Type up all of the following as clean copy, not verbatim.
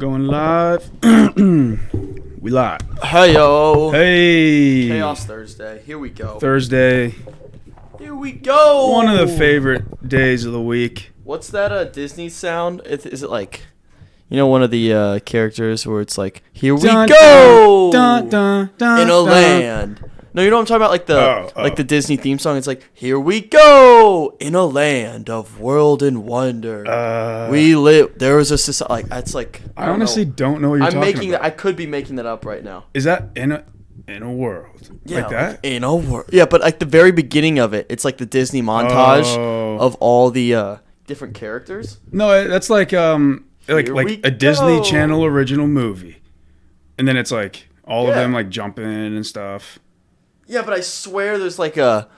Going live. We live. Hey yo. Hey. Chaos Thursday. Here we go. Thursday. Here we go. One of the favorite days of the week. What's that Disney sound? Is it like, you know, one of the characters where it's like, here we go. Dun, dun, dun, in a dun. land. No, you know what I'm talking about? Like the Disney theme song. It's like, here we go in a land of world and wonder. We live. There was a society. Like that's like. I honestly don't know what you're talking about. I could be making that up right now. Is that in a world like that? Like in a world. Yeah, but like the very beginning of it, it's like the Disney montage of all the different characters. No, that's like a Disney Channel original movie, and then it's like all of them like jumping and stuff. Yeah, but I swear there's like a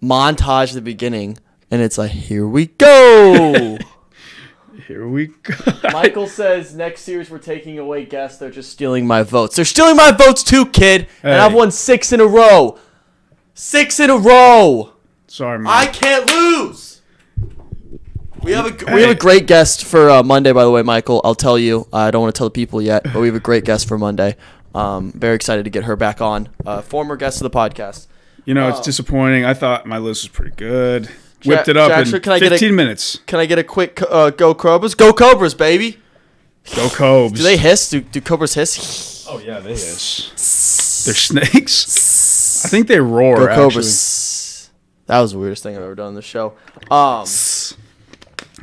montage at the beginning, and it's like, here we go. Here we go. Michael says, next series we're taking away guests. They're just stealing my votes. They're stealing my votes too, kid. Hey. And I've won 6 in a row. 6 in a row. Sorry, man. I can't lose. We have a great guest for Monday, by the way, Michael. I'll tell you. I don't want to tell the people yet, but we have a great guest for Monday. Very excited to get her back on. Former guest of the podcast. You know, it's disappointing. I thought my list was pretty good. Whipped it up in 15 minutes. Can I get a quick go Cobras? Go Cobras, baby. Go Cobes. Do they hiss? Do Cobras hiss? Oh, yeah, they hiss. They're snakes? I think they roar, Go actually. Cobras. That was the weirdest thing I've ever done on the show. I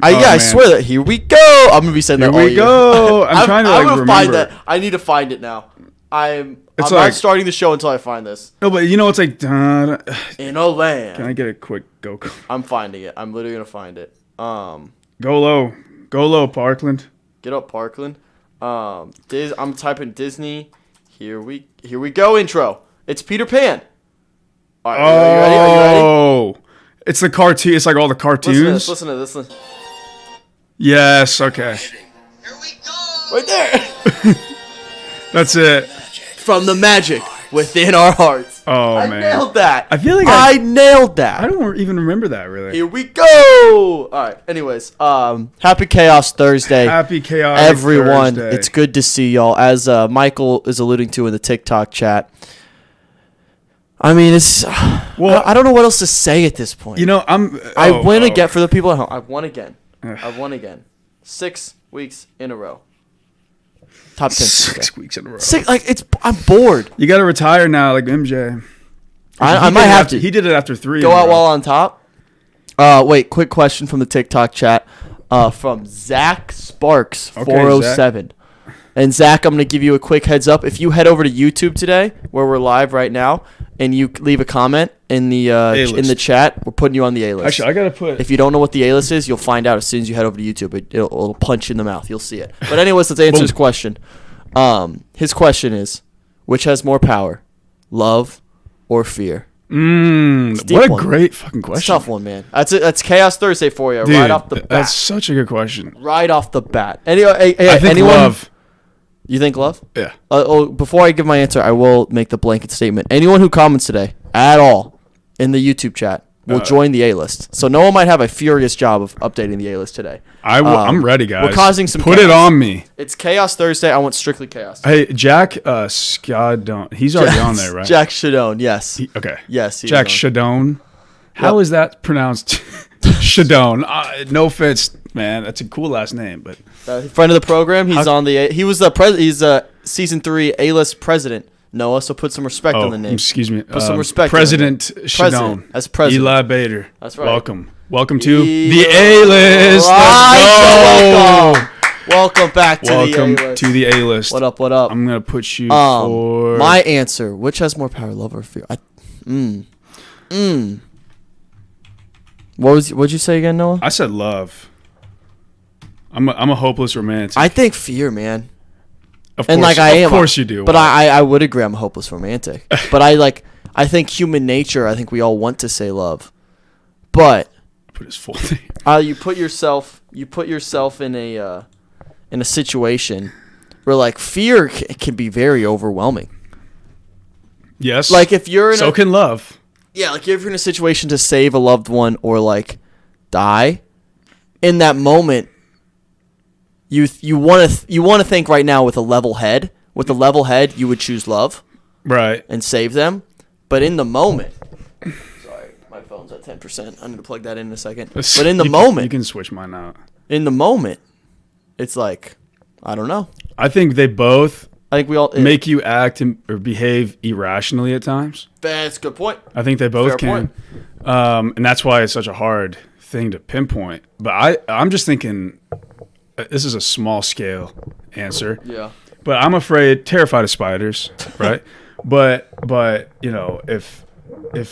man. swear that here we go. I'm gonna be saying that all year. Here we go. I'm trying to remember. Find that. I need to find it now. I'm not starting the show until I find this. No, but you know it's like in a land. Can I get a quick go? I'm finding it. I'm literally gonna find it. Go low, Parkland. Get up, Parkland. I'm typing Disney. Here we go. Intro. It's Peter Pan. All right, are you ready? It's the cartoon. It's like all the cartoons. Listen to this. Yes. Okay. Here we go. Right there. That's it. From the magic within our hearts. Oh, man. I nailed that. I feel like I nailed that. I don't even remember that, really. Here we go. All right. Anyways, happy Chaos Thursday. Happy Chaos everyone. Thursday. It's good to see y'all. As Michael is alluding to in the TikTok chat. I mean, it's. Well, I don't know what else to say at this point. You know, I win again for the people at home. I won again. I've won again. 6 weeks in a row. Top 10. 6 weeks in a row. I'm bored. You got to retire now, like MJ. I might have to. He did it after 3. Go out while on top. Wait, quick question from the TikTok chat. From Zach Sparks 407. Zach. And Zach, I'm going to give you a quick heads up. If you head over to YouTube today, where we're live right now, and you leave a comment in the chat, we're putting you on the A-list. Actually, I got to put... If you don't know what the A-list is, you'll find out as soon as you head over to YouTube. It'll punch you in the mouth. You'll see it. But anyways, let's answer his question. His question is, which has more power, love or fear? What a great fucking question. It's a tough one, man. That's Chaos Thursday for you. Dude, right off the bat. That's such a good question. Right off the bat. I think love. You think love? Yeah. Before I give my answer, I will make the blanket statement. Anyone who comments today at all in the YouTube chat will join the A-list. So no one might have a furious job of updating the A-list today. I'm ready, guys. We're causing some Put chaos. it on me. It's Chaos Thursday. I want strictly chaos. Hey, Jack Scadone. He's already on there, right? Jack Shadone, yes. Okay. Yes. Jack Shadone. How is that pronounced? Shadone. No offense, man. That's a cool last name, but friend of the program. He's on the. He was he's season 3 A-list president. Noah, so put some respect on the name. Excuse me. Put some respect. President Shadone. That's president. Eli Bader. That's right. Welcome to the A-list. Let's go. Welcome back to the A-list. Welcome to the A-list. What up? What up? I'm gonna put you for my answer. Which has more power, love or fear? What'd you say again, Noah? I said love. I'm a hopeless romantic. I think fear, man. Of course you do. But I would agree I'm a hopeless romantic. But I think human nature, I think we all want to say love. But put his full name. You put yourself in a situation where like fear can be very overwhelming. Yes. Like if you're in can love. Yeah, like if you're in a situation to save a loved one or like die, in that moment you want to think right now with a level head. With a level head, you would choose love, right, and save them. But in the moment, sorry, my phone's at 10%. I need to plug that in a second. But in the moment, you can switch mine out. In the moment, it's like, I don't know. I think they both. I think we all make you act or behave irrationally at times. That's a good point. I think they both can, and that's why it's such a hard thing to pinpoint. But I'm just thinking, this is a small scale answer. Yeah. But I'm terrified of spiders, right? but if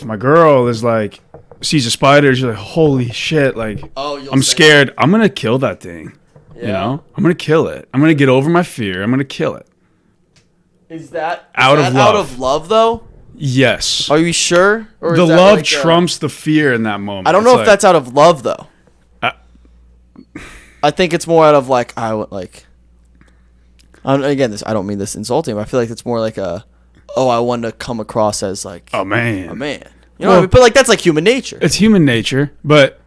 my girl is like sees a spider, she's like, holy shit, like I'm scared. I'm gonna kill that thing. Yeah. I'm gonna kill it. I'm gonna get over my fear. I'm gonna kill it. Is that out of love though? Yes. Are you sure? Or the love trumps the fear in that moment. I don't know if that's out of love though. I think it's more out of again, I don't mean this insulting, but I feel like it's more like I want to come across as like a man. You know what I mean? But like that's like human nature. It's human nature, but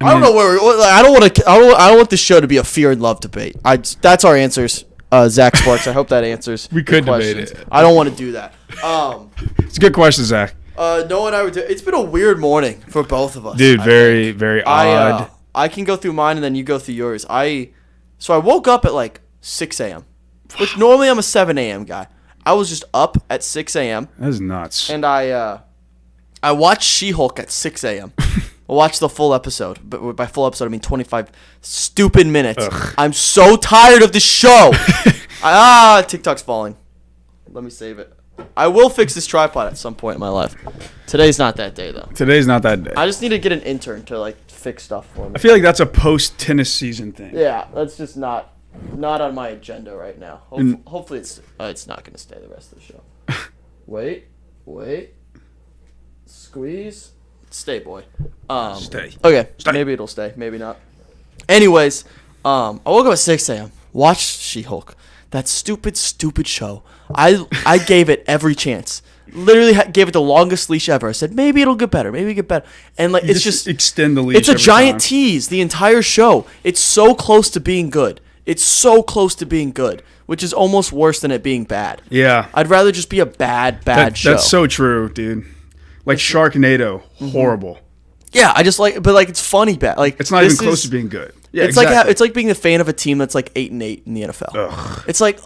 I don't know where I don't want this show to be a fear and love debate. That's our answers, Zach Sparks. I hope that answers. We could debate it. I don't want to do that. It's a good question, Zach. No, and I would. It's been a weird morning for both of us, dude. Very, very odd. I can go through mine and then you go through yours. So I woke up at like 6 a.m., which normally I'm a 7 a.m. guy. I was just up at 6 a.m. That is nuts. And I watched She-Hulk at 6 a.m. I watched the full episode. But by full episode, I mean 25 stupid minutes. Ugh. I'm so tired of the show. TikTok's falling. Let me save it. I will fix this tripod at some point in my life. Today's not that day, though. Today's not that day. I just need to get an intern to, like, fix stuff for me. I feel like that's a post-tennis season thing. Yeah, that's just not on my agenda right now. Hopefully it's not going to stay the rest of the show. Wait. Squeeze. Stay, boy. Stay. Okay, stay. Maybe it'll stay. Maybe not. Anyways, I woke up at 6 a.m. Watched She-Hulk. That stupid show. I gave it every chance. Literally gave it the longest leash ever. I said, maybe it'll get better. And like it's just extend the leash. It's a giant tease the entire show. It's so close to being good. Which is almost worse than it being bad. Yeah. I'd rather just be a bad show. That's so true, dude. Like Sharknado, horrible. Yeah, I just like, but like it's funny bad. Like it's not even close to being good. Yeah, it's exactly. It's like being a fan of a team that's like 8-8 in the NFL. Ugh. It's like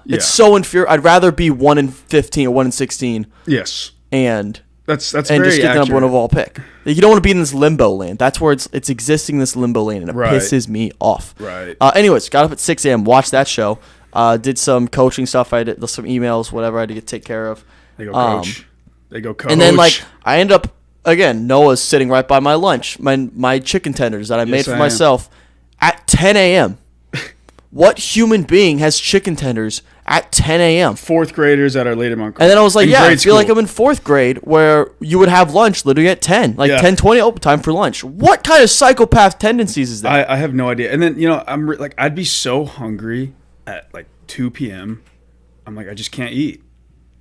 it's so inferior. I'd rather be 1-15 or 1-16. Yes, and that's and very just get the accurate. number one overall pick. Like, you don't want to be in this limbo land. That's where it's existing, this limbo land, and it pisses me off. Right. Anyways, got up at 6 a.m. Watched that show. Did some coaching stuff. I did some emails, whatever I had to take care of. They go coach. And then like I end up. Again, Noah's sitting right by my lunch, my chicken tenders that I made for myself at 10 a.m. What human being has chicken tenders at 10 a.m.? Fourth graders at our Lady Monk. And then I was like, I feel like I'm in fourth grade where you would have lunch literally at 10. Like 10:20, time for lunch. What kind of psychopath tendencies is that? I have no idea. And then, I'm like, I'd be so hungry at like 2 p.m. I'm like, I just can't eat.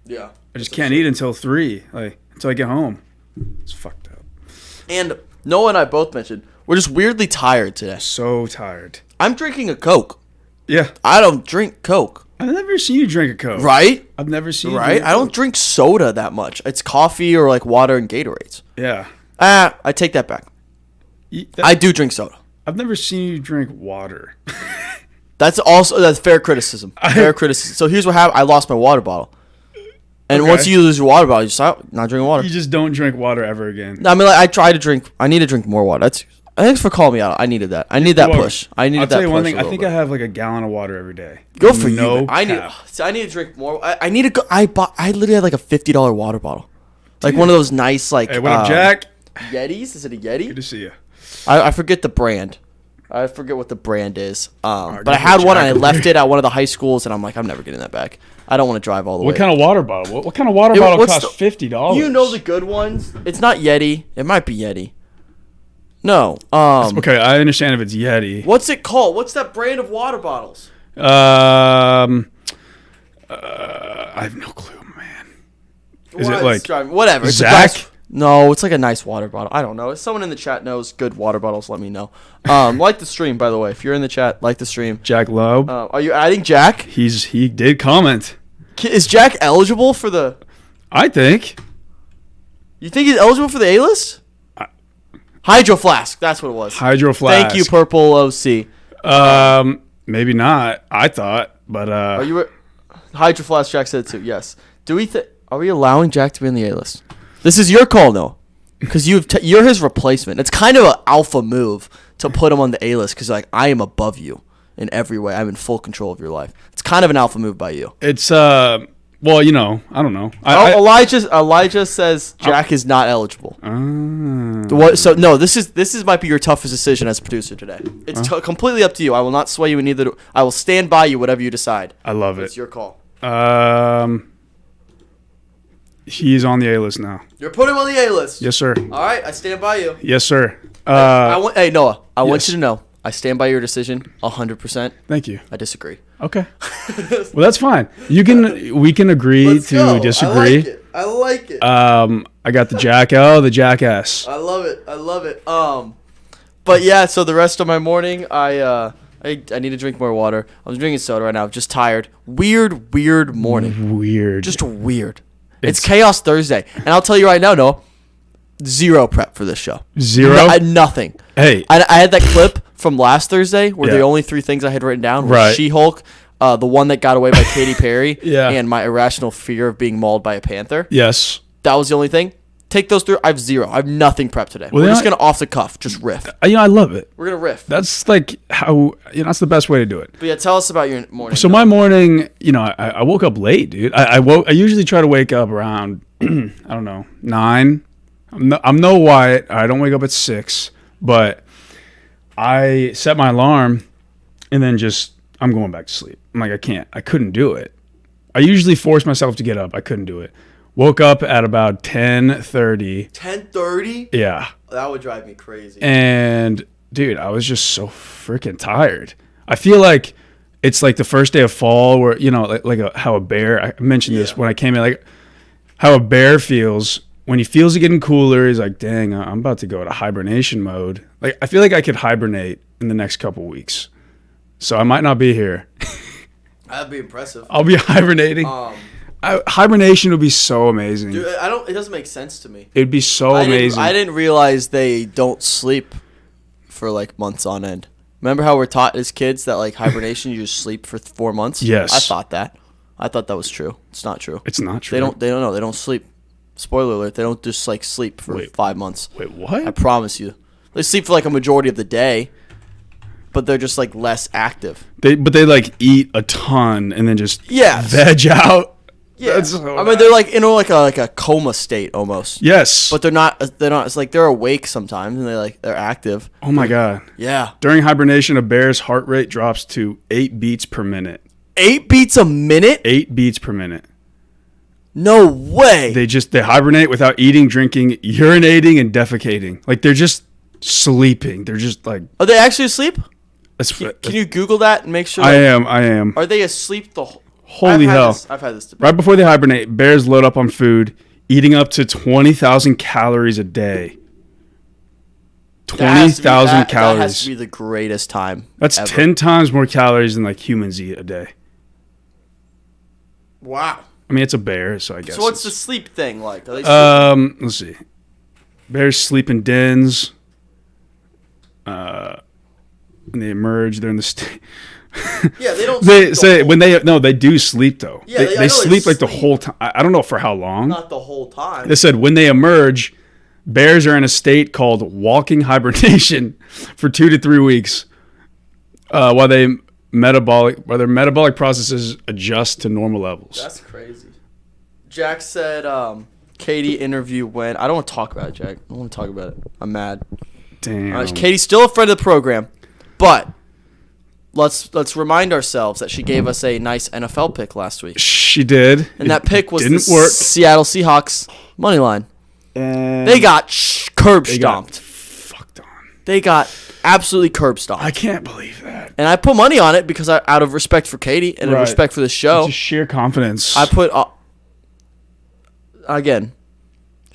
Yeah. I just can't eat until 3, like until I get home. It's fucked up. And Noah and I both mentioned we're just weirdly tired today. So tired. I'm drinking a Coke. Yeah. I don't drink Coke. I've never seen you drink a Coke. Right? I've never seen you drink a Coke. I don't drink soda that much. It's coffee or like water and Gatorades. Yeah. I take that back. I do drink soda. I've never seen you drink water. That's fair criticism. Fair criticism. So here's what happened. I lost my watter bottle. And once you lose your water bottle, you stop not drinking water. You just don't drink water ever again. No, I mean, like, I try to drink. I need to drink more water. Thanks for calling me out. I needed that. I need that push. I'll tell you one thing. I think I have like a gallon of water every day. Go for you. I need to drink more. I need to go. I literally had like a $50 water bottle, like one of those nice like. Hey, what up, Jack? Yetis? Is it a Yeti? Good to see you. I forget the brand. I forget what the brand is. But I had one and I left it at one of the high schools, and I'm like, I'm never getting that back. I don't want to drive all the way. What kind of water bottle? What kind of water bottle costs $50? You know the good ones. It's not Yeti. It might be Yeti. No. Okay, I understand if it's Yeti. What's it called? What's that brand of water bottles? I have no clue, man. Is it like whatever? Zach? No, it's like a nice water bottle. I don't know. If someone in the chat knows good water bottles, let me know. Like the stream, by the way. If you're in the chat, like the stream. Jack Loeb. Are you adding Jack? He did comment. Is Jack eligible for the... I think. You think he's eligible for the A-list? Hydro Flask. That's what it was. Hydro Flask. Thank you, Purple OC. Maybe not. I thought, but Are you... Hydro Flask, Jack said too. Yes. Are we allowing Jack to be in the A-list? This is your call, no, because you're his replacement. It's kind of an alpha move to put him on the A-list because like I am above you in every way. I'm in full control of your life. It's kind of an alpha move by you. It's well, I don't know. Elijah says Jack is not eligible. So no, this might be your toughest decision as producer today. It's completely up to you. I will not sway you in either. I will stand by you whatever you decide. I love it. It's your call. He's on the A-list now. You're putting him on the A-list. Yes, sir. All right, I stand by you. Yes, sir. Hey, Noah, I want you to know I stand by your decision 100%. Thank you. I disagree. Okay. Well, that's fine. We can agree to disagree. I like it. I got the Jack L, the Jack S. I love it. But yeah, so the rest of my morning, I need to drink more water. I'm drinking soda right now. I'm just tired. Weird morning. Weird. Just weird. It's Chaos Thursday. And I'll tell you right now, Noah, zero prep for this show. Zero? Nothing. Hey. I had that clip from last Thursday where the only three things I had written down were She-Hulk, the one that got away by Katy Perry, and my irrational fear of being mauled by a panther. Yes. That was the only thing. Take those through. I have zero. I have nothing prepped today. We're just going to off the cuff, just riff. I love it. We're going to riff. That's like how, that's the best way to do it. But yeah, tell us about your morning. So my morning, I woke up late, dude. I usually try to wake up around, I don't know, 9. I'm no Wyatt. I don't wake up at 6, but I set my alarm and then I'm going back to sleep. I'm like, I couldn't do it. I usually force myself to get up. I couldn't do it. Woke up at about 10:30. 10:30? Yeah. That would drive me crazy. And, dude, I was just so freaking tired. I feel like it's like the first day of fall where, how a bear, I mentioned this when I came in, like how a bear feels when he feels it getting cooler. He's like, dang, I'm about to go to hibernation mode. Like, I feel like I could hibernate in the next couple weeks. So I might not be here. That'd be impressive. I'll be hibernating. Hibernation would be so amazing. Dude, it doesn't make sense to me. It'd be so amazing. I didn't realize they don't sleep for like months on end. Remember how we're taught as kids that like hibernation, you just sleep for 4 months? Yes. I thought that. I thought that was true. It's not true. It's not true. They don't know. They don't sleep. Spoiler alert. They don't just like sleep for 5 months. Wait, what? I promise you. They sleep for like a majority of the day, but they're just like less active. They like eat a ton and then just veg out. Yeah, they're like in like a coma state almost. Yes, but they're not. It's like they're awake sometimes and they're active. Oh my god. Yeah. During hibernation, a bear's heart rate drops to 8 beats per minute. 8 beats a minute? 8 beats per minute. No way. They hibernate without eating, drinking, urinating, and defecating. Like they're just sleeping. They're just like. Are they actually asleep? Can you Google that and make sure? I am. Are they asleep the whole? Holy hell. I've had this debate. Right before they hibernate, bears load up on food, eating up to 20,000 calories a day. 20,000 calories. That has to be the greatest time. That's ever. 10 times more calories than like humans eat a day. Wow. I mean, it's a bear, so I guess. So what's the sleep thing like? Are they let's see. Bears sleep in dens. When they emerge, they're in the state. Yeah, they don't. They say when they do sleep though. Yeah, they sleep like the whole time. I don't know for how long. Not the whole time. They said when they emerge, bears are in a state called walking hibernation for 2 to 3 weeks, while their metabolic processes adjust to normal levels. That's crazy. Jack said, Katie interview went. I don't want to talk about it, Jack. I don't want to talk about it. I'm mad. Damn. Katie's still a friend of the program, but. Let's remind ourselves that she gave us a nice NFL pick last week. She did. And that pick was the Seattle Seahawks money line. And they got curb stomped. Fucked on. They got absolutely curb stomped. I can't believe that. And I put money on it because out of respect for Katie and respect for the show. Just sheer confidence. I put again.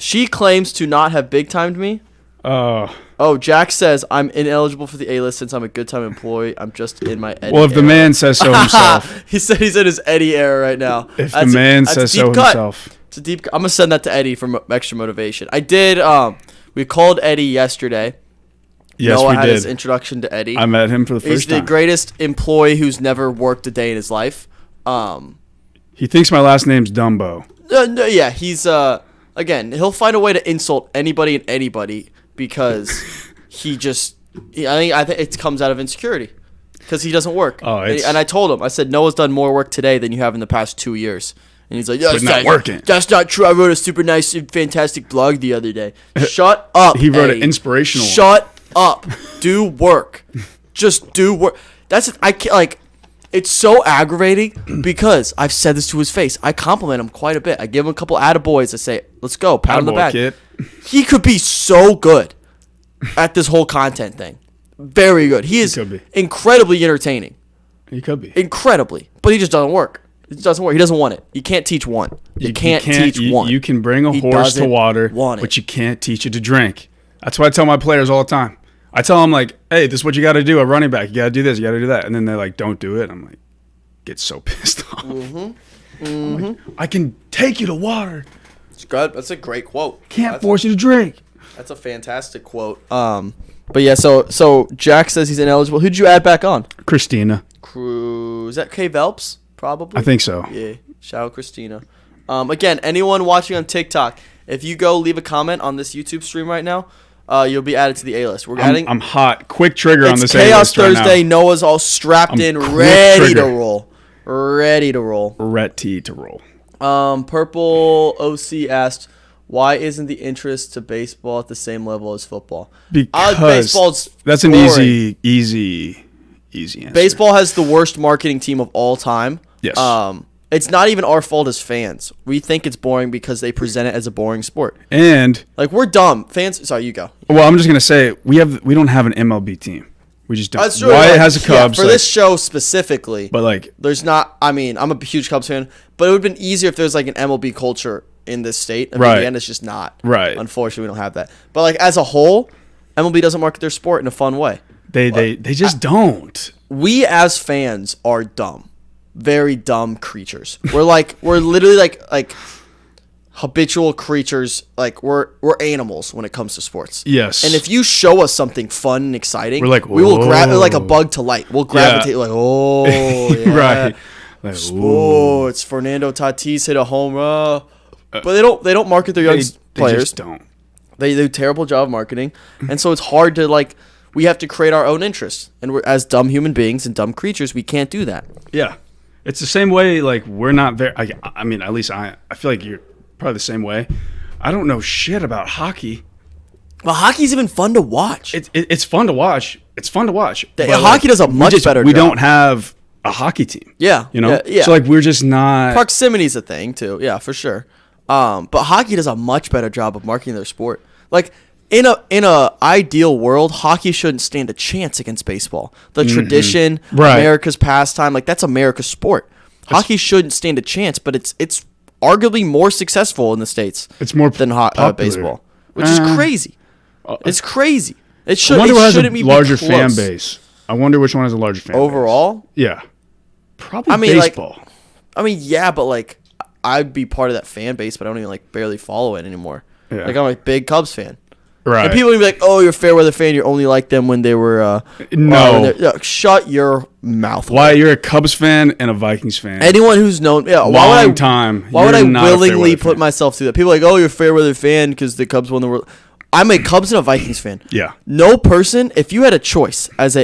She claims to not have big-timed me. Oh. Oh, Jack says, I'm ineligible for the A-list since I'm a good-time employee. I'm just in my Eddie Well, if the era." man says so himself. He said he's in his Eddie era right now. If the man says so himself. It's a deep cut. I'm going to send that to Eddie for extra motivation. I did, we called Eddie yesterday. Yes, Noah we had did. his introduction to Eddie. I met him for the He's first the time. greatest employee who's never worked a day in his life. He thinks my last name's Dumbo. No, yeah, he's again, he'll find a way to insult anybody and anybody because I think it comes out of insecurity because he doesn't work. Oh, and I told him, I said, Noah's done more work today than you have in the past 2 years. And he's like, But not working. That's not true. I wrote a super nice, fantastic blog the other day. Shut up. He wrote an Eddie. inspirational one. Shut up. Do work. Just do work. I can't, like, it's so aggravating because I've said this to his face. I compliment him quite a bit. I give him a couple attaboys. I say, let's go, pat on the Attaboy, back. kid. He could be so good at this whole content thing. Very good. He is could be. incredibly entertaining. He could be. Incredibly. But he just doesn't work. It doesn't work. He doesn't want it. You can't teach one. You can't teach one. You can bring a He horse to doesn't water, want it. but you can't teach it to drink. That's what I tell my players all the time. I tell them, like, hey, this is what you got to do. A running back, you got to do this, you got to do that. And then they're like, don't do it. I'm like, get so pissed off. I'm like, I can take you to water. It's good. That's a great quote. Can't force you to drink. That's a fantastic quote. But yeah, so Jack says he's ineligible. Who'd you add back on? Christina. Is that Kay Velps? Probably. I think so. Yeah. Shout out Christina. Again, anyone watching on TikTok, if you go leave a comment on this YouTube stream right now, you'll be added to the A-list. We're adding. I'm hot. Quick trigger on It's this Chaos A-list right Thursday. now. Noah's all strapped in, quick ready to trigger. roll. Ready to roll. Ready to roll. Purple OC asked, why isn't the interest to baseball at the same level as football? Because baseball's that's an boring. easy answer. Baseball has the worst marketing team of all time. Yes. It's not even our fault as fans. We think it's boring because they present it as a boring sport. And Like, we're dumb. Fans, sorry, you go. well, I'm just gonna say we don't have an MLB team. We just don't. That's true. Wyatt Like, has a Cubs, for like, this show specifically, but like there's not, I mean, I'm a huge Cubs fan, but it would have been easier if there's like an MLB culture in this state. Right. Indiana it's just not. Right. Unfortunately, we don't have that. But like as a whole, MLB doesn't market their sport in a fun way. they just don't. We as fans are dumb. Very dumb creatures. We're literally like habitual creatures. Like we're animals when it comes to sports. Yes. And if you show us something fun and exciting, We're like, we will grab whoa. like a bug to light. We'll gravitate like, oh yeah. Right. Like, ooh. Sports. Fernando Tatis hit a home run. But they don't market their young They players. just don't. They do a terrible job of marketing. And so it's hard to like we have to create our own interests. And we're as dumb human beings and dumb creatures, we can't do that. Yeah. It's the same way. Like we're not very. I mean, at least I feel like you're probably the same way. I don't know shit about hockey. Well, hockey's even fun to watch. It's fun to watch. It's fun to watch. But, hockey does a much better We job. don't have a hockey team. Yeah. You know. Yeah. So like we're just not. Proximity's a thing too. Yeah, for sure. But hockey does a much better job of marketing their sport. Like in a ideal world, hockey shouldn't stand a chance against baseball. The tradition, Right. America's pastime, like that's America's sport. Hockey shouldn't stand a chance, but it's arguably more successful in the States. It's more than popular. baseball, which is crazy. It's crazy. It I should. wonder who It has a shouldn't be larger close. fan base. I wonder which one has a larger fan base. overall. Yeah. Probably I mean, like, baseball. I mean, yeah, but like, I'd be part of that fan base, but I don't even like barely follow it anymore. Yeah. Like, I'm a big Cubs fan. Right. And people would be like, "Oh, you're a fair weather fan. You only like them when they were." No. Shut your mouth. Why you're a Cubs fan and a Vikings fan? Anyone who's known, why would I? Long time. Why would I You're not a fair willingly weather put fan. myself through that? People are like, "Oh, you're a fair weather fan because the Cubs won the world." I'm a Cubs and a Vikings fan. Yeah. No person, if you had a choice as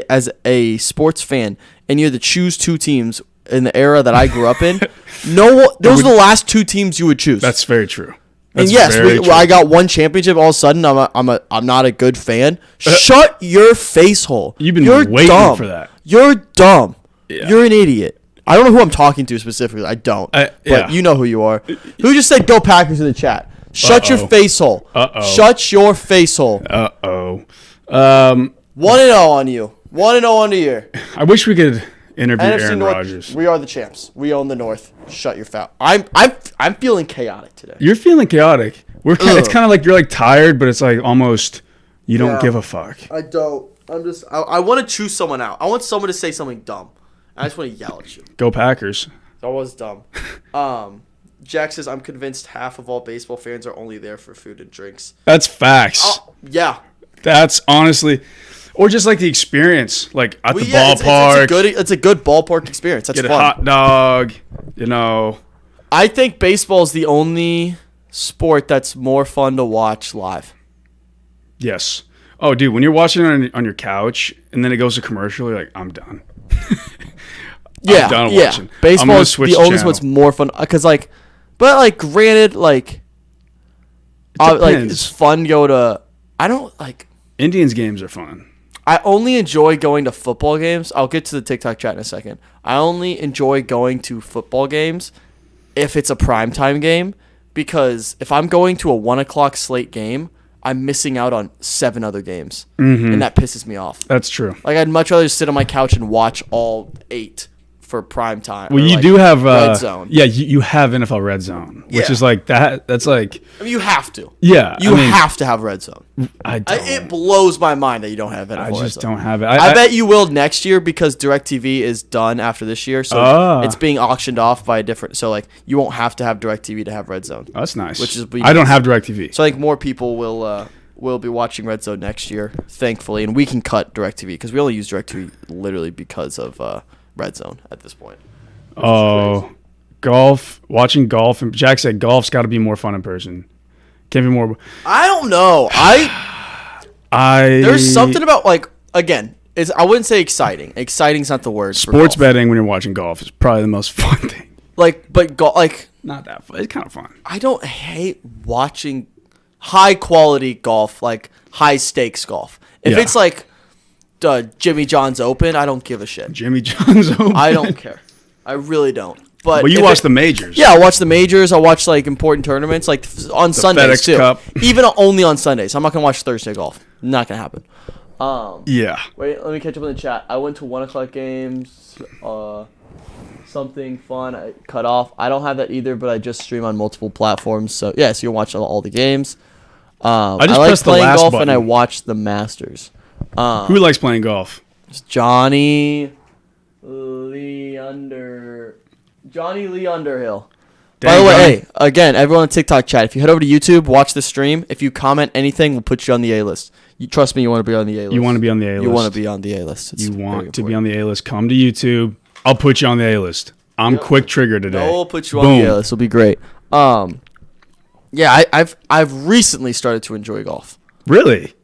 a sports fan and you had to choose two teams in the era that I grew up in, those are the last two teams you would choose. That's very true. And That's yes, very true. I got one championship. All of a sudden, I'm not a good fan. Shut your face hole. You've been You're waiting dumb. for that. You're dumb. Yeah. You're an idiot. I don't know who I'm talking to specifically. I don't. Yeah. But you know who you are. Who just said "Go Packers" in the chat? Shut your Uh-oh. face hole. Uh-oh. Shut your face hole. Uh-oh. 1-0 on you. 1-0 on the year. I wish we could interview NFC Aaron North. Rodgers. We are the champs. We own the North. Shut your foul. I'm feeling chaotic today. You're feeling chaotic. It's kind of like you're like tired, but it's like almost you don't Yeah. give a fuck. I don't. I want to choose someone out. I want someone to say something dumb. I just want to yell at you. Go Packers. That was dumb. Jack says, I'm convinced half of all baseball fans are only there for food and drinks. That's facts. Oh, yeah. That's honestly, or just like the experience, like at the ballpark. It's a good ballpark experience. That's get fun. a hot dog, you know. I think baseball is the only sport that's more fun to watch live. Yes. Oh, dude, when you're watching it on your couch and then it goes to commercial, you're like, I'm done. Yeah, I'm done yeah. watching. Baseball is the only one's more fun because, like, but like, granted, like, it's fun to go to. I don't like. Indians games are fun. I only enjoy going to football games. I'll get to the TikTok chat in a second. I only enjoy going to football games if it's a primetime game, because if I'm going to a 1:00 slate game, I'm missing out on 7 other games, and that pisses me off. That's true. Like, I'd much rather just sit on my couch and watch all 8 for prime time. Well, you do have Red Zone. Yeah, you have NFL Red Zone, which Yeah. is like that. That's like, I mean, you have to. yeah, You have to have Red Zone. I don't. It blows my mind that you don't have NFL I Red just Zone. don't have it. I bet you will next year because DirecTV is done after this year, so it's being auctioned off by a different. So like, you won't have to have DirecTV to have Red Zone. Oh, that's nice. Which is I don't have DirecTV. So I think more people will be watching Red Zone next year, thankfully, and we can cut DirecTV because we only use DirecTV literally because of Red Zone at this point. Oh, golf. Watching golf, and Jack said golf's got to be more fun in person. Can't be more. I don't know. There's something about, like, again, I wouldn't say exciting. Exciting's not the word. Sports betting when you're watching golf is probably the most fun thing. Like, but like, Not that fun. It's kind of fun. I don't hate watching high quality golf, like high stakes golf. If Yeah. it's like Jimmy John's Open, I don't give a shit. Jimmy John's Open. I don't care. I really don't. But Well, you if watch the majors. Yeah, I watch the majors. I watch like important tournaments, like on Sundays FedEx too. Cup. Even only on Sundays. I'm not gonna watch Thursday golf. Not gonna happen. Yeah. Wait, let me catch up in the chat. I went to 1:00 games. Something fun. I cut off. I don't have that either, but I just stream on multiple platforms. So yeah, so you watch all the games. I just like pressed the playing last golf button. and I watch the Masters. Who likes playing golf? It's Johnny Lee Underhill. By the way, Johnny. hey, again, everyone on TikTok chat, if you head over to YouTube, watch the stream. If you comment anything, we'll put you on the A-list. Trust me, you want to be on the A-list. You want to be on the A-list. You want to be on the A-list. You want to be on the A-list. Come to YouTube. I'll put you on the A-list. I'm quick trigger today. We'll put you on the A-list. It'll be great. Yeah, I've recently started to enjoy golf. Really?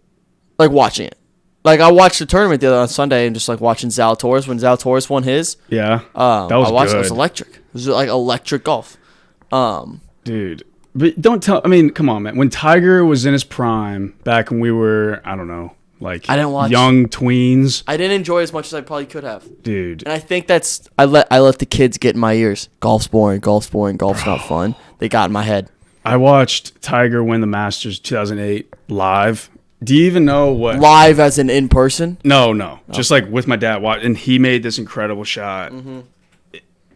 Like watching it. Like I watched the tournament the other on Sunday and just like watching Zalatoris when Zalatoris won his. Yeah. That was I watched good. it. It was electric. It was like electric golf. Dude. But don't tell. I mean, come on, man. When Tiger was in his prime, back when we were, I don't know, like I didn't watch. young tweens. I didn't enjoy as much as I probably could have. Dude. And I think that's I let the kids get in my ears. Golf's boring. Golf's boring. Golf's not fun. They got in my head. I watched Tiger win the Masters 2008 live. Do you even know what? Live as in person? No. Just like with my dad. And he made this incredible shot. Mm-hmm.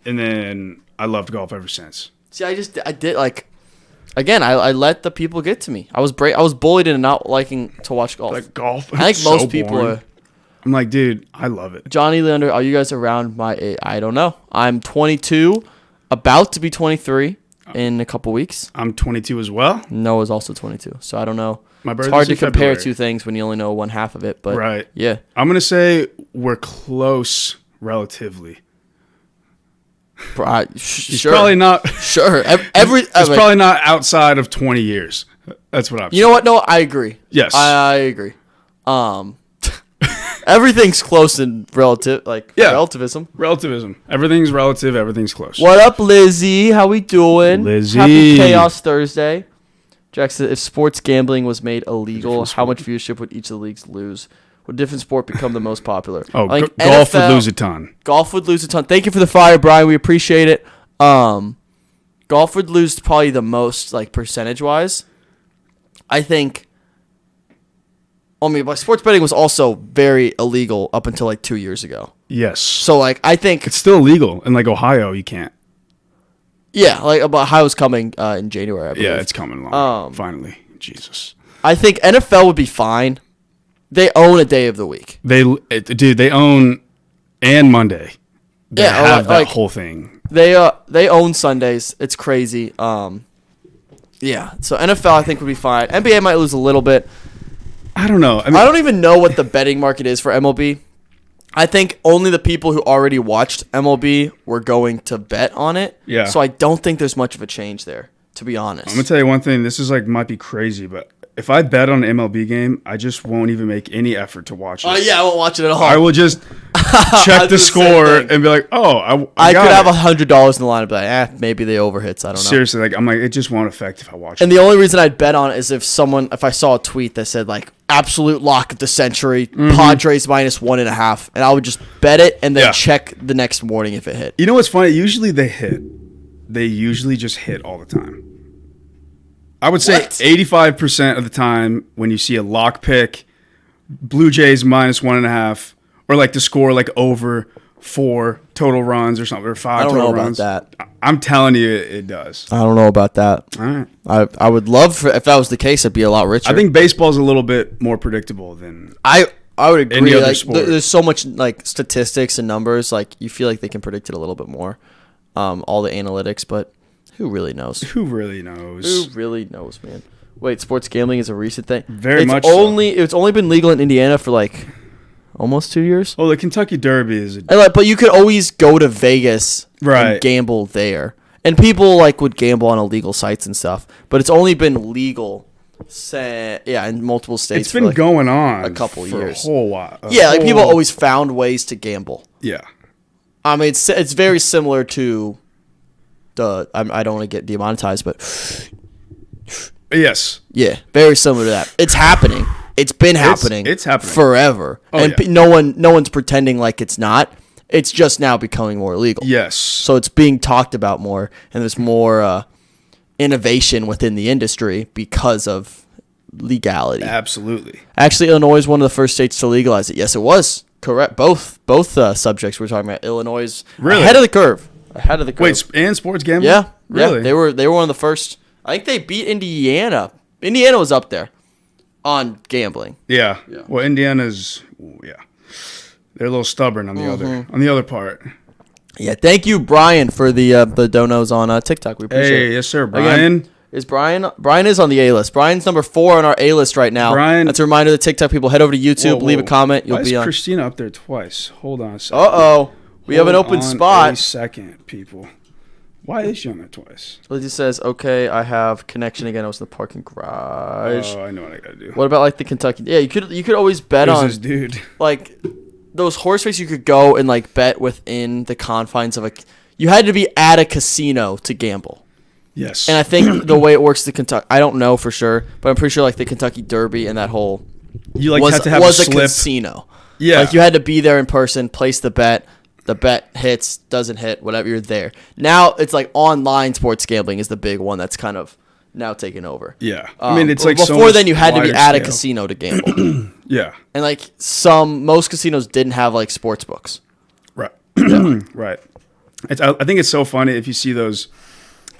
And then I loved golf ever since. See, I did like. Again, I let the people get to me. I was bullied into not liking to watch golf. Like golf. I think so most people boring. are. I'm like, dude, I love it. Johnny Leander, are you guys around my age? I don't know. I'm 22, about to be 23 in a couple weeks. I'm 22 as well. Noah's also 22, so I don't know. My It's birthday's hard to in compare February. two things when you only know one half of it, but Right. yeah. I'm gonna say we're close relatively. He's Sure. Probably not. Sure. It's probably not outside of 20 years. That's what I'm saying. You know what? No, I agree. Yes. I agree. Everything's close in relativism. Relativism. Everything's relative. Everything's close. What up, Lizzie? How we doing? Lizzie. Happy Chaos Thursday. Jack said, if sports gambling was made illegal, how much viewership would each of the leagues lose? Would a different sport become the most popular? Oh, I think golf NFL would lose a ton. Golf would lose a ton. Thank you for the fire, Brian. We appreciate it. Golf would lose probably the most, like, percentage-wise. I think. I mean, but sports betting was also very illegal up until like 2 years ago. Yes. So, like, I think It's still illegal in like Ohio. You can't. Yeah, like Ohio's coming in January, I believe. Yeah, it's coming along. Finally. Jesus. I think NFL would be fine. They own a day of the week. They own and Monday. They have that whole thing. They own Sundays. It's crazy. Yeah. So NFL I think would be fine. NBA might lose a little bit. I don't know. I don't even know what the betting market is for MLB. I think only the people who already watched MLB were going to bet on it. Yeah. So I don't think there's much of a change there, to be honest. I'm gonna tell you one thing. This is might be crazy, but if I bet on an MLB game, I just won't even make any effort to watch it. Oh yeah, I won't watch it at all. I will just check the score and be like, oh, I could have $100 in the line and be like, maybe they overhits. I don't know. Seriously, I'm like, it just won't affect if I watch it. And the only reason I'd bet on it is if I saw a tweet that said like absolute lock of the century, Padres -1.5, and I would just bet it and then check the next morning if it hit. You know what's funny? Usually they hit. They usually just hit all the time. I would say 85% of the time when you see a lock pick, Blue Jays -1.5, or like to score like over 4 total runs or something, or 5 total runs. I don't know about that. I'm telling you, it does. I don't know about that. All right. I would love if that was the case, I'd be a lot richer. I think baseball's a little bit more predictable than I would agree. Any other like sport. There's so much like statistics and numbers, like you feel like they can predict it a little bit more. All the analytics, but who really knows? Who really knows? Who really knows, man? Wait, sports gambling is a recent thing. It's only been legal in Indiana for like almost 2 years. Oh, the Kentucky Derby is. But you could always go to Vegas and gamble there, and people would gamble on illegal sites and stuff. But it's only been legal, in multiple states. It's been going on a couple years, a whole while. People always found ways to gamble. Yeah, I mean it's very similar to I don't want to get demonetized, but yes, yeah, very similar to that. It's happening. It's been happening. It's happening forever, no one's pretending like it's not. It's just now becoming more illegal. Yes, so it's being talked about more, and there's more innovation within the industry because of legality. Absolutely. Actually, Illinois is one of the first states to legalize it. Yes, it was correct. Both subjects we're talking about. Illinois is ahead of the curve. Wait, and sports gambling? Yeah, really? Yeah, they were one of the first. I think they beat Indiana. Indiana was up there on gambling. Yeah. Well, Indiana's they're a little stubborn on the other part. Yeah. Thank you, Brian, for the donos on TikTok. We appreciate it. Hey, yes, sir, Brian. Again, Brian is on the A list. Brian's number 4 on our A list right now. Brian, that's a reminder to TikTok people. Head over to YouTube, leave a comment. You'll be on. Christina up there twice? Hold on a second. We have an open spot. A second, people. Why is she on there twice? Lizzie says, "Okay, I have connection again. I was in the parking garage." Oh, I know what I gotta do. What about the Kentucky? Yeah, you could always bet on this dude. Those horse races. You could go and bet within the confines of you had to be at a casino to gamble. Yes. And I think the way it works, the Kentucky, I don't know for sure, but I'm pretty sure the Kentucky Derby and that whole had to have a slip. Casino. Yeah. You had to be there in person, place the bet. The bet hits, doesn't hit, whatever, you're there. Now it's online sports gambling is the big one that's kind of now taken over. Yeah. I mean, it's before then you had to be at a casino to gamble. Yeah. And most casinos didn't have sports books. Right. Right. I think it's so funny if you see those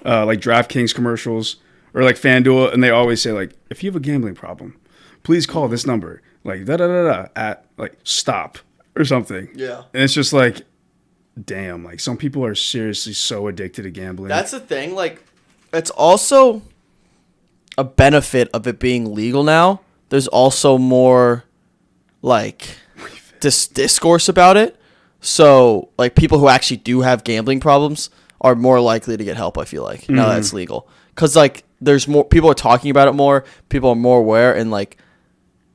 DraftKings commercials or FanDuel, and they always say if you have a gambling problem, please call this number at stop or something. Yeah. And it's just damn, some people are seriously so addicted to gambling. That's the thing. It's also a benefit of it being legal now. There's also more discourse about it. So people who actually do have gambling problems are more likely to get help, I feel now that it's legal. Because there's more people are talking about it more, people are more aware and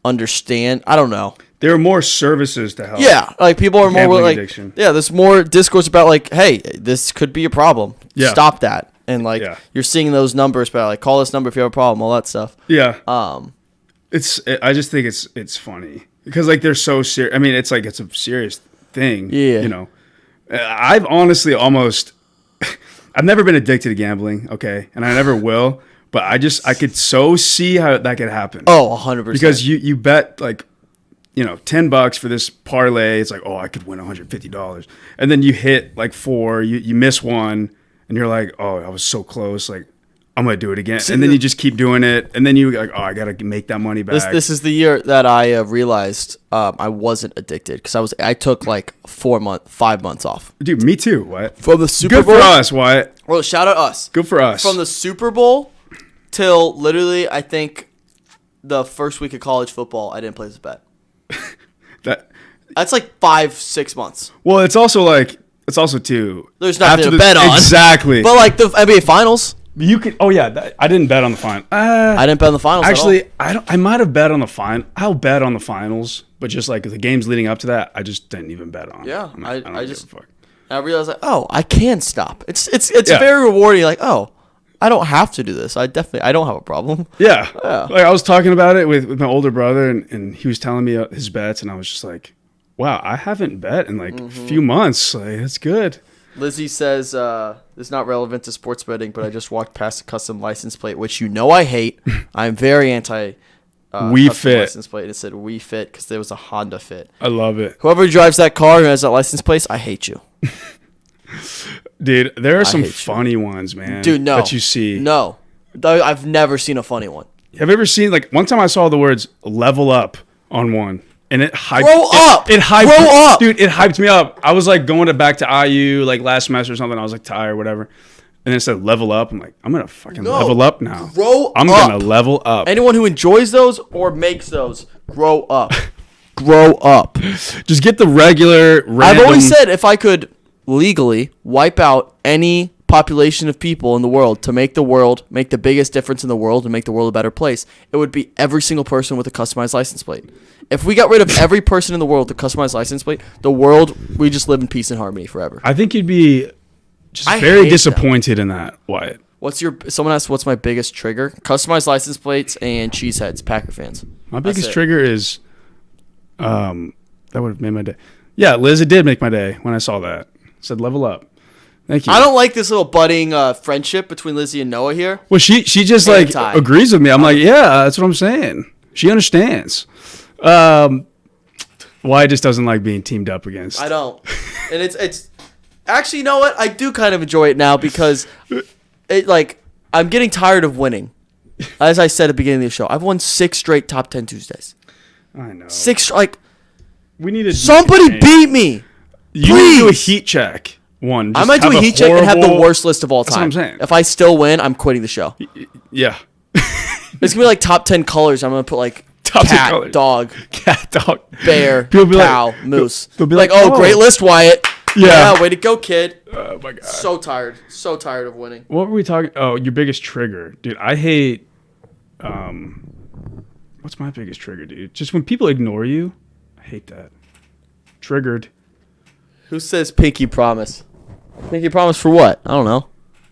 understand. I don't know. There are more services to help. Yeah, people are more addiction. There's more discourse about hey, this could be a problem. Yeah. Stop that. And you're seeing those numbers about call this number if you have a problem, all that stuff. Yeah. I just think it's funny because they're so serious. I mean, it's it's a serious thing. Yeah. I've honestly almost I've never been addicted to gambling, okay? And I never will, but I could so see how that could happen. Oh, 100%. Because you bet $10 for this parlay. It's I could win $150. And then you hit 4, you miss one, and you're like, oh, I was so close. Like, I'm going to do it again. And then you just keep doing it. And then you're like, oh, I got to make that money back. This is the year that I realized I wasn't addicted because I took like 5 months off. Dude, me too. What? From the Super Good Bowl. for us, Wyatt. Well, shout out us. Good for us. From the Super Bowl till literally, I think, the first week of college football, I didn't place a bet. That's like 5-6 months. Well, it's also too. There's nothing to bet on. Exactly. But like the NBA Finals. You could. Oh yeah, I didn't bet on the final. I didn't bet on the finals. Actually, I might have bet on the final. I'll bet on the finals, but just like the games leading up to that, I just didn't even bet on. Yeah, I don't give a fuck. I realized like, oh, I can stop. It's very rewarding. Like, oh, I don't have to do this. I don't have a problem. Yeah. Like I was talking about it with my older brother, and he was telling me his bets, and I was just like, wow, I haven't bet in like a few months. Like that's good. Lizzie says, this is not relevant to sports betting, but I just walked past a custom license plate, which you know I hate. I'm very anti We Fit license plate. It said We Fit because there was a Honda Fit. I love it. Whoever drives that car and has that license plate, I hate you. Dude, there are some funny ones, man. Dude, no. That you see. No. I've never seen a funny one. Have you ever seen, like, one time I saw the words level up on one. And it hyped. Grow up. It hyped. Grow up. Dude, it hyped me up. I was like going back to IU like last semester or something. I was like tired, whatever. And then it said level up. I'm like, I'm going to fucking level up now. I'm going to level up. Anyone who enjoys those or makes those, grow up. Grow up. Just get the regular random. I've always said if I could legally wipe out any population of people in the world to make the biggest difference in the world and make the world a better place, it would be every single person with a customized license plate. If we got rid of every person in the world with a customized license plate, we just live in peace and harmony forever. I think you'd be just very disappointed in that, Wyatt. Someone asked what's my biggest trigger? Customized license plates and cheeseheads, Packer fans. My biggest trigger is that would have made my day. Yeah, Liz, it did make my day when I saw that. It said level up. Thank you. I don't like this little budding friendship between Lizzie and Noah here. Well, she just like agrees with me. I'm like, yeah, that's what I'm saying. She understands. Why just doesn't like being teamed up against. I don't. And it's actually, you know what? I do kind of enjoy it now because I'm getting tired of winning. As I said at the beginning of the show, I've won 6 straight top 10 Tuesdays. I know. 6 we need somebody beat me. You need to do a heat check. One. I might do a heat check and have the worst list of all time. That's what I'm saying. If I still win, I'm quitting the show. Yeah. It's gonna be like top 10 colors. I'm gonna put like top cat, dog, bear, be cow, like, moose. They'll be like, oh, great list, Wyatt. Yeah. Way to go, kid. Oh my god. So tired of winning. What were we talking? Oh, your biggest trigger, dude. I hate. What's my biggest trigger, dude? Just when people ignore you. I hate that. Triggered. Who says pinky promise? Pinky promise for what? I don't know.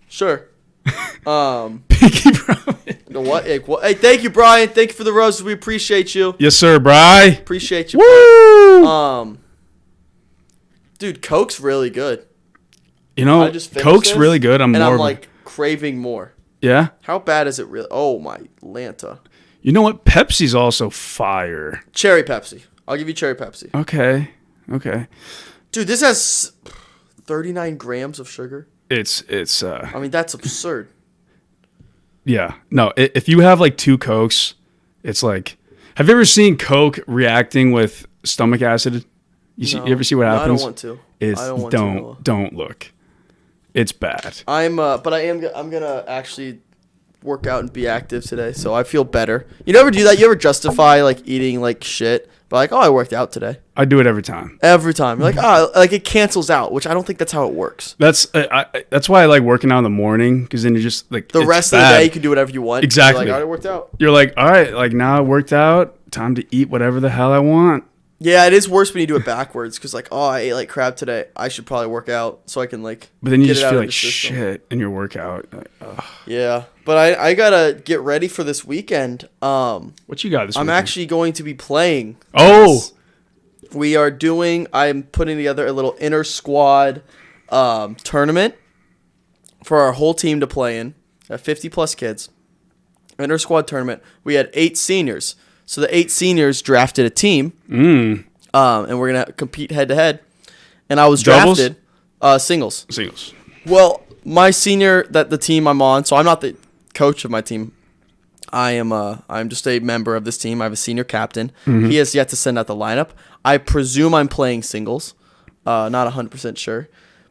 Sure. Pinky promise. What? Hey, thank you, Brian. Thank you for the roses. We appreciate you. Yes, sir, Bri. Appreciate you. Woo! Dude, Coke's really good. You know, Coke's really good. I'm like craving more. Yeah. How bad is it really? Oh my Lanta. You know what? Pepsi's also fire. Cherry Pepsi. I'll give you cherry Pepsi. Okay. Dude, this has 39 grams of sugar. It's I mean, that's absurd. Yeah. No, if you have like 2 Cokes, it's like, have you ever seen Coke reacting with stomach acid? You ever see what happens? I don't want to. Don't look. It's bad. I'm gonna actually work out and be active today, so I feel better. You never do that? You ever justify like eating like shit? But like, oh, I worked out today. I do it every time. Every time. You're like, like it cancels out, which I don't think that's how it works. That's why I like working out in the morning, because then you're just like the rest of the day you can do whatever you want. Exactly. You're like, I worked out. You're like, all right, like now I worked out. Time to eat whatever the hell I want. Yeah, it is worse when you do it backwards, because like, oh, I ate like crap today. I should probably work out so I can like. But then you just feel like shit in your workout. Like, yeah, but I gotta get ready for this weekend. What you got this weekend? I'm actually going to be playing. Oh. I'm putting together a little inter squad tournament for our whole team to play in. 50 plus kids. Inter squad tournament. We had 8 seniors. So the 8 seniors drafted a team. And we're going to compete head to head. And I was drafted singles. Singles. Well, my senior that the team I'm on. So I'm not the coach of my team. I'm just a member of this team. I have a senior captain. He has yet to send out the lineup. I presume I'm playing singles. Not 100% sure.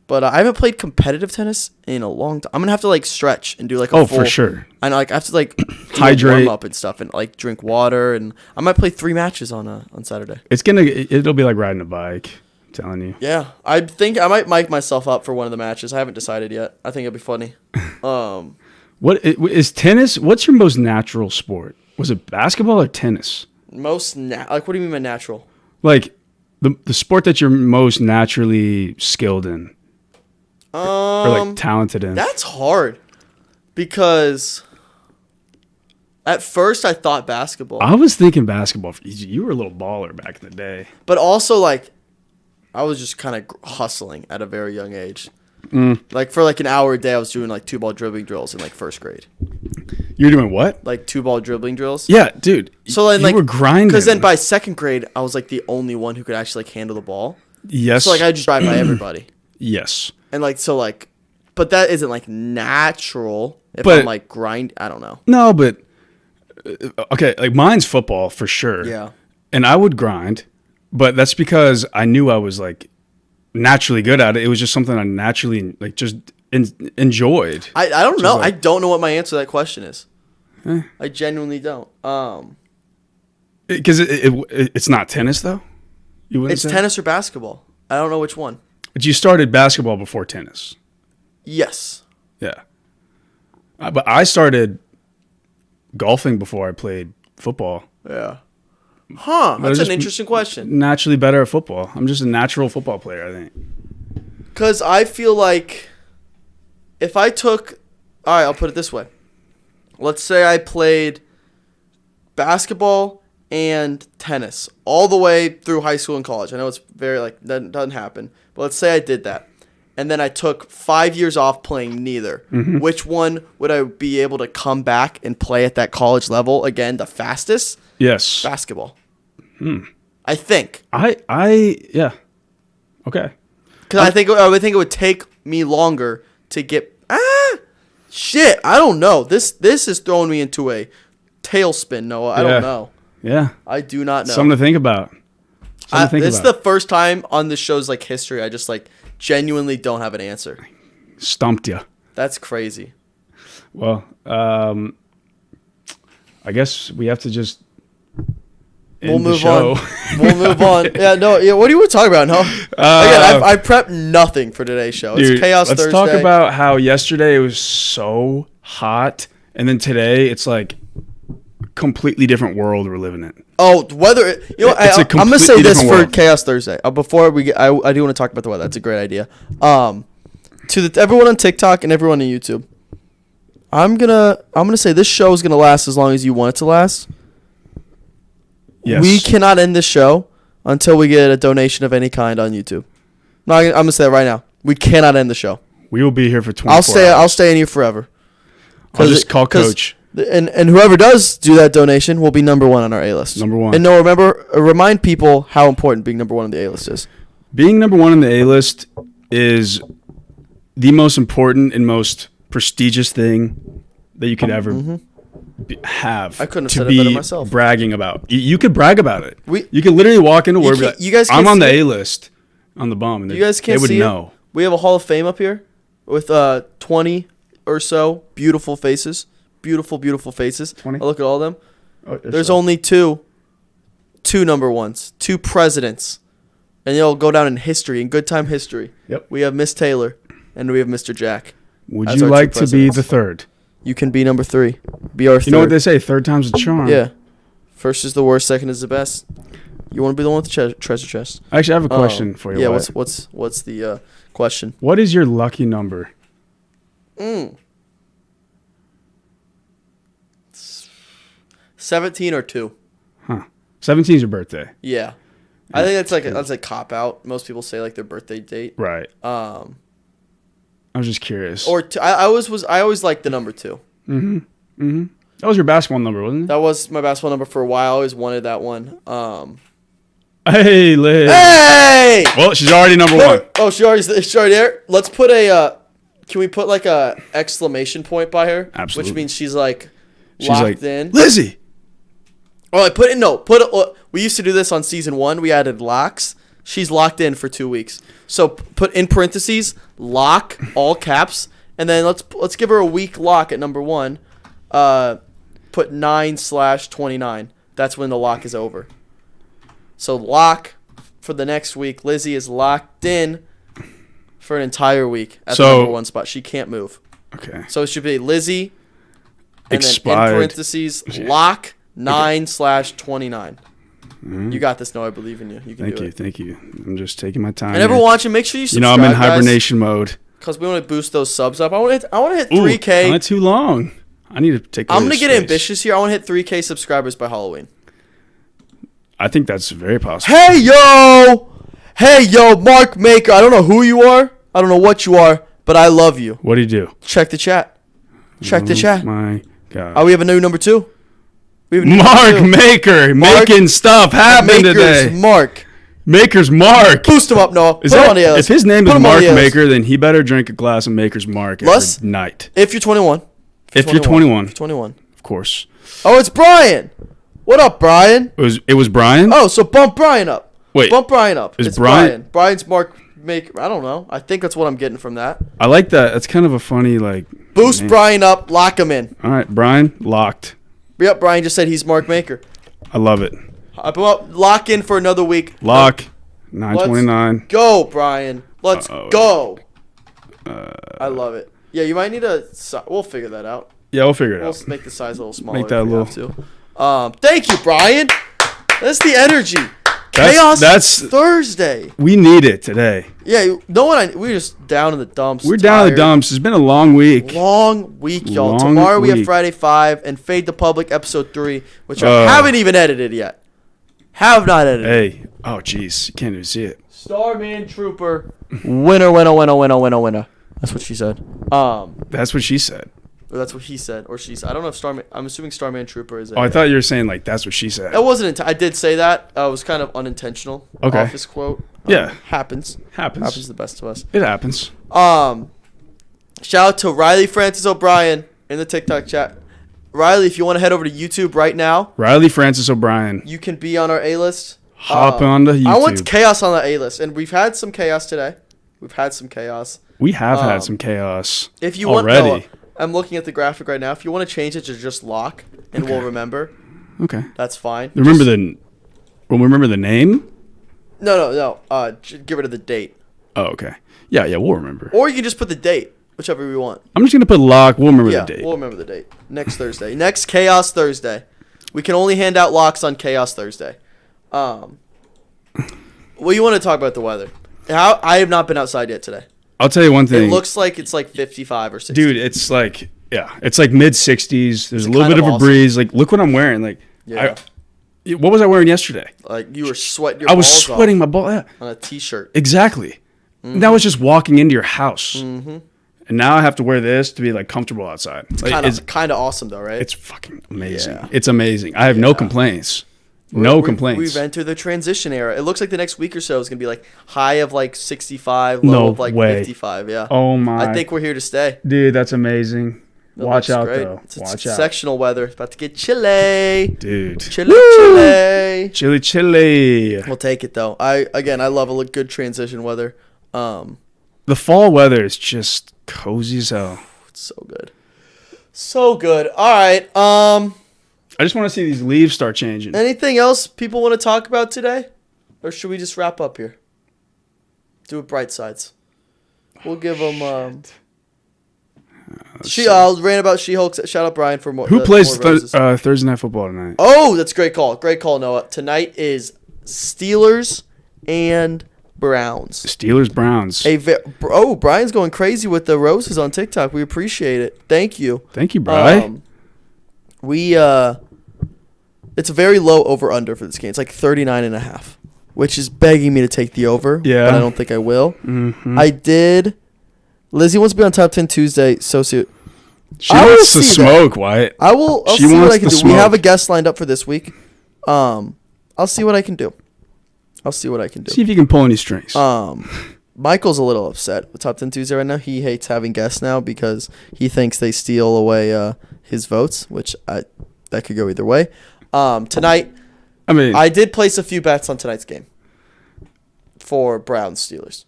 But I haven't played competitive tennis in a long time. I'm gonna have to like stretch and do like a full, for sure. I know, like I have to like Hydrate, warm up and stuff, and like drink water, and I might play 3 matches on Saturday. It'll be like riding a bike. I'm telling you. Yeah, I think I might mic myself up for one of the matches. I haven't decided yet. I think it'll be funny. What is tennis? What's your most natural sport? Was it basketball or tennis? Like what do you mean by natural? Like the sport that you're most naturally skilled in. Or like talented in. That's hard because at first I thought basketball. I was thinking basketball. You were a little baller back in the day. But also like I was just kind of hustling at a very young age. Like for like an hour a day I was doing like 2-ball dribbling drills in like first grade. You're doing what? Like 2-ball dribbling drills? Yeah, dude. So then, you were grinding. Because then by second grade I was like the only one who could actually like handle the ball. Yes. So like I just drive by everybody. Yes. And like so like, but that isn't like natural. If But- I'm like I don't know. No, but okay, like mine's football for sure. Yeah. And I would grind, but that's because I knew I was like naturally good at it. It was just something I naturally like just enjoyed. I don't know. like- I don't know what my answer to that question is. I genuinely don't. Because it's not tennis though. You wouldn't It's say? tennis or basketball. I don't know which one. But you started basketball before tennis. Yes. Yeah. But I started golfing before I played football. Yeah. Huh. I was That's an just interesting question. Naturally better at football. I'm just a natural football player, I think. Because I feel like if I took, all right, I'll put it this way. Let's say I played basketball and tennis all the way through high school and college. I know it's very like that doesn't happen, but let's say I did that, and then I took 5 years off playing neither. Which one would I be able to come back and play at that college level again the fastest? Yes. Basketball. I think. Yeah. Okay. Because I would think it would take me longer to get. Shit. I don't know. This is throwing me into a tailspin, Noah. I don't know. Yeah. I do not know. Something to think about. This is the first time on this show's like history I just like genuinely don't have an answer. Stumped you. That's crazy. Well, I guess we have to just end the show. We'll move on. Yeah, no. Yeah, what do you want to talk about? No. Again, I prepped nothing for today's show. It's Dude, Chaos let's Thursday. talk about how yesterday it was so hot, and then today it's like a completely different world we're living in. Oh, weather. You know, It's a I'm gonna say completely this different for world. Chaos Thursday. Before we get, I do want to talk about the weather. That's a great idea. To everyone on TikTok and everyone on YouTube, I'm gonna say this show is gonna last as long as you want it to last. Yes. We cannot end this show until we get a donation of any kind on YouTube. No, I'm gonna say that right now. We cannot end the show. We will be here for 24 I'll hours. stay in here forever. I'll just call Coach. And whoever does do that donation will be number 1 on our A list. Number 1. And no, remember, remind people how important being number 1 on the A list is. Being number 1 on the A-list is the most important and most prestigious thing that you could ever have. I couldn't have to said it be better myself. bragging about. You could brag about it. We- you could literally walk into work and be can't- like, you guys can't I'm on the see it. A-list on the bomb. And You guys can't they would see know. it. We have a Hall of Fame up here with 20 or so beautiful faces. Beautiful, beautiful faces. 20? I look at all of them. Oh, There's only two number 1s, 2 presidents. And they'll go down in history, in good time history. Yep. We have Miss Taylor and we have Mr. Jack. Would As you our two like to be presidents. the third? You can be number 3. Be our third. You know what they say? Third time's a charm. Yeah. First is the worst, second is the best. You want to be the one with the treasure chest. Actually, I have a question for you. Yeah, Wyatt. what's the question? What is your lucky number? 17 or 2. 17 is your birthday. Yeah. I think that's a cop out. Most people say like their birthday date. Right. I was just curious. Or I always liked the number 2. That was your basketball number, wasn't it? That was my basketball number for a while. I always wanted that one. Hey, Liz. Hey! Well, she's already number 1. Oh, she's already there. Let's put a Can we put like a exclamation point by her? Absolutely. Which means she's like She's locked like, in. Lizzie. Oh, we used to do this on season 1. We added locks. She's locked in for 2 weeks. So put in parentheses, lock, all caps, and then let's give her a week lock at number 1. Put 9/29. That's when the lock is over. So lock for the next week. Lizzie is locked in for an entire week at the number 1 spot. She can't move. Okay. So it should be Lizzie, and Expired. then in parentheses, lock 9/29. You got this, Noah. I believe in you. You can do it. Thank you. I'm just taking my time. And everyone watching, make sure you You subscribe, know, I'm in hibernation mode. because we want to boost those subs up. I want to hit Ooh, 3K. not too long. I need to take. I'm gonna get ambitious here. I want to hit 3K subscribers by Halloween. I think that's very possible. Hey yo, Mark Maker. I don't know who you are. I don't know what you are, but I love you. What do you do? Check the chat. Check the chat. My God. Oh, we have a new number 2. We have a new Mark number 2. Maker Mark making stuff happen Maker's today. Mark. Maker's Mark. Boost him up, Noah. Is Put him that, on the A if list. his name Put is him on Mark the A list. Maker, then he better drink a glass of Maker's Mark Les? every night. If you're 21. If you're 21. If you're 21. Of course. Oh, it's Brian. What up, Brian? It was Brian? Oh, so bump Brian up. Wait. Bump Brian up. Is It's Brian- Brian's Mark Maker. I don't know. I think that's what I'm getting from that. I like that. That's kind of a funny, like... Boost name. Brian up. Lock him in. All right, Brian, locked. Yep, Brian just said he's Mark Maker. I love it. Lock in for another week. Lock, 929. Go, Brian. Let's Uh-oh. go. I love it. Yeah, you might need we'll figure that out. Yeah, we'll figure it We'll out. make the size a little smaller. Make that if we a have to. Thank you, Brian. That's the energy. That's- Chaos Thursday. We need it today. Yeah, we're just down in the dumps. We're down in the tired. dumps. It's been a long week. Long week, y'all. Long Tomorrow we have week. Friday 5 and Fade the Public episode 3, which I Uh. haven't even edited yet. Have not edited. Hey. Oh, jeez. You can't even see it. Starman Trooper. Winner. That's what she said. That's what she said. Or that's what he said, or she said. I don't know if Starman. I'm assuming Starman Trooper is. Oh, I thought you were saying, like, that's what she said. It wasn't. I did say that. It was kind of unintentional. Okay. Office quote. Yeah. Happens. Happens. Happens to the best of us. It happens. Shout out to Riley Francis O'Brien in the TikTok chat. Riley, if you want to head over to YouTube right now, Riley Francis O'Brien. you can be on our A list. Hop on to YouTube. I want chaos on the A list, and we've had some chaos today. We've had some chaos. We have had some chaos. If you already. want, I'm looking at the graphic right now. If you want to change it to just lock, and we'll remember, Okay. that's fine. Remember the name? No. Get rid of the date, Oh, okay. Yeah, we'll remember. or you can just put the date, whichever we want. I'm just gonna put lock. We'll remember Yeah, the date. we'll remember the date. Next Thursday. Next Chaos Thursday. We can only hand out locks on Chaos Thursday. Well, you want to talk about the weather? I have not been outside yet today. I'll tell you one thing. It looks like it's like 55 or 60. Dude, it's like it's like mid 60s. There's a little kind bit of of a awesome. breeze. Like, look what I'm wearing. Like, Yeah. what was I wearing yesterday? Like you were sweating your I was balls sweating off my ball. Yeah, on a t-shirt. exactly. That was just walking into your house, Mm-hmm. and now I have to wear this to be like comfortable outside. Like, Kind of awesome though, right? it's fucking amazing. Yeah. It's amazing. I have no complaints. No complaints. We've entered the transition era. It looks like the next week or so is gonna be like high of like 65, low No of like way. 55. Yeah. Oh my! I think we're here to stay. dude, that's amazing. It Watch looks out great. though. It's Watch out, sectional weather. It's about to get chilly. dude. Chilly. Chilly. We'll take it though. I love a good transition weather. The fall weather is just cozy as hell. It's so good. So good. All right. I just want to see these leaves start changing. Anything else people want to talk about today? Or should we just wrap up here? Do it bright sides. We'll give them ran about She-Hulk. Shout out Brian for more. Who plays more roses. Thursday Night Football tonight? Oh, that's a great call. Great call, Noah. Tonight is Steelers and Browns. Steelers Browns. Brian's going crazy with the roses on TikTok. We appreciate it. Thank you. Thank you, Bri. It's a very low over-under for this game. It's like 39.5, which is begging me to take the over. Yeah. But I don't think I will. Mm-hmm. I did. Lizzie wants to be on Top 10 Tuesday. She I will wants to see smoke, Wyatt. I'll She see what wants I can to do. We smoke. have a guest lined up for this week. I'll see what I can do. See if you can pull any strings. Michael's a little upset with Top 10 Tuesday right now. He hates having guests now because he thinks they steal away his votes, which that could go either way. Tonight, I did place a few bets on tonight's game for Browns Steelers.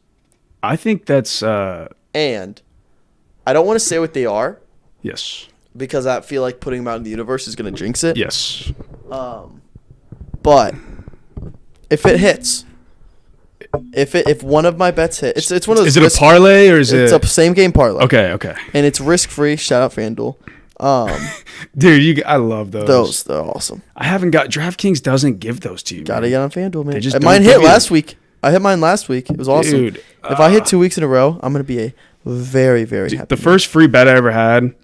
I think that's and I don't want to say what they are. Yes. Because I feel like putting them out in the universe is going to jinx it. Yes. But if it hits, if one of my bets hit, it's one of those. Is it a parlay or is it? It's a same game parlay. Okay. And it's risk free. Shout out FanDuel. Dude, I love those. They're awesome. I haven't got DraftKings doesn't give those to you. Gotta get on FanDuel, man. They just mine hit last week. I hit mine last week. It was awesome. Dude, if I hit 2 weeks in a row, I'm gonna be a very, very happy. The first free bet I ever had,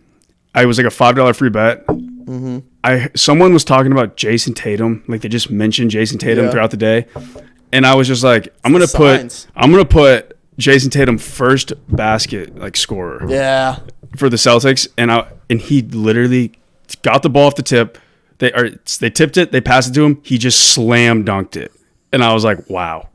I was like a $5 free bet. Mm-hmm. Someone was talking about Jason Tatum, like they just mentioned Jason Tatum throughout the day, and I was just like, I'm gonna put Jason Tatum first basket like scorer. Yeah. For the Celtics, and he literally got the ball off the tip. They tipped it, they passed it to him. He just slam dunked it, and I was like, wow.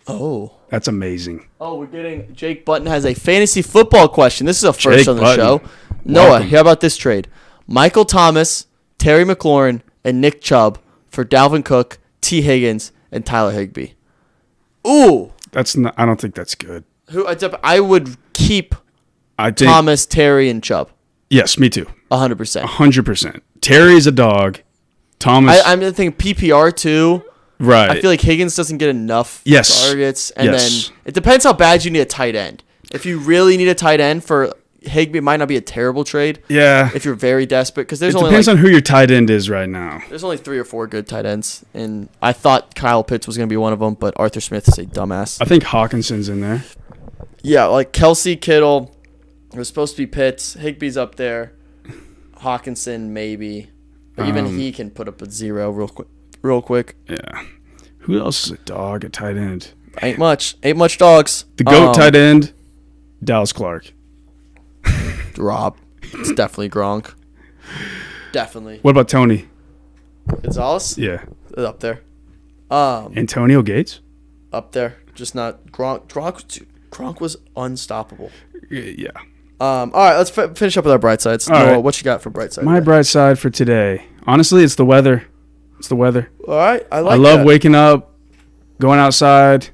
Oh. That's amazing. Oh, we're getting Jake Button has a fantasy football question. This is a first Jake on the Button. show. Noah, how about this trade? Michael Thomas, Terry McLaurin, and Nick Chubb for Dalvin Cook, T. Higgins, and Tyler Higbee. Ooh. I don't think that's good. I would keep Thomas, Terry, and Chubb. Yes, me too. 100%. 100%. Terry's a dog. Thomas. I'm thinking PPR too. Right. I feel like Higgins doesn't get enough targets. And then it depends how bad you need a tight end. If you really need a tight end for Higbee, it might not be a terrible trade. Yeah. If you're very desperate. Because it depends on who your tight end is right now. There's only 3 or 4 good tight ends. And I thought Kyle Pitts was going to be one of them, but Arthur Smith is a dumbass. I think Hawkinson's in there. Yeah, like Kelsey, Kittle. It was supposed to be Pitts. Higbee's up there. Hawkinson, maybe. But even he can put up a 0 real quick. Yeah. Who else is a dog at tight end? Ain't much dogs. The GOAT tight end, Dallas Clark. Rob. It's definitely Gronk. Definitely. What about Tony? Gonzalez? Yeah. Up there. Antonio Gates? Up there. Just not Gronk. Gronk was unstoppable. Yeah. All right, let's finish up with our bright sides. Noah, right. what you got for bright side? My bright side for today. Honestly, it's the weather. All right, I love waking up, going outside,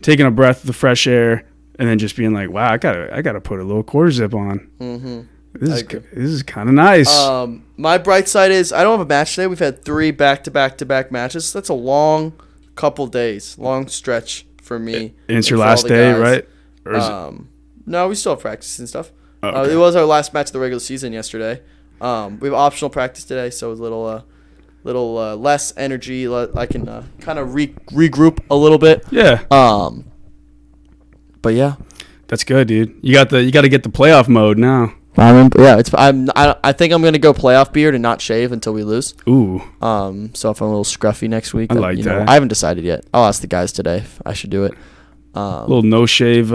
taking a breath of the fresh air, and then just being like, "Wow, I gotta put a little quarter zip on." Mm-hmm. This is kind of nice. My bright side is I don't have a match today. We've had 3 back-to-back matches. That's a long couple days, long stretch for me. And it's your last day, right? Or is it? No, we still have practice and stuff. Okay. It was our last match of the regular season yesterday. We have optional practice today, so it's a little less energy. I can kind of regroup a little bit. Yeah. But yeah, that's good, dude. You got to get the playoff mode now. I think I'm gonna go playoff beard and not shave until we lose. Ooh. So if I'm a little scruffy next week, I like that. I haven't decided yet. I'll ask the guys today if I should do it. A little no shave.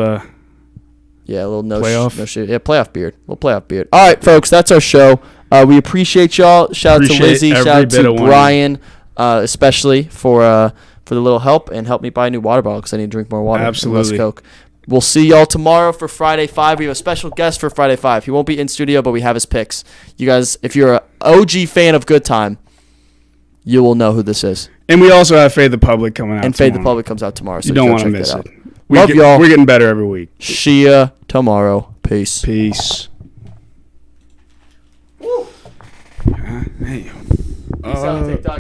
Yeah, a little no shave. Yeah, playoff beard. Little playoff beard. All right, folks, that's our show. We appreciate y'all. Shout out to Lizzie. Shout out to Brian, especially for the little help and help me buy a new water bottle because I need to drink more water. Absolutely. And less Coke. We'll see y'all tomorrow for Friday 5. We have a special guest for Friday 5. He won't be in studio, but we have his picks. You guys, if you're an OG fan of Good Time, you will know who this is. And we also have Fade the Public coming out. And Fade the Public comes out tomorrow. So you don't want to miss it. Love y'all. We're getting better every week. See ya tomorrow. Peace. Peace. Woo. Hey. Peace out, TikTok.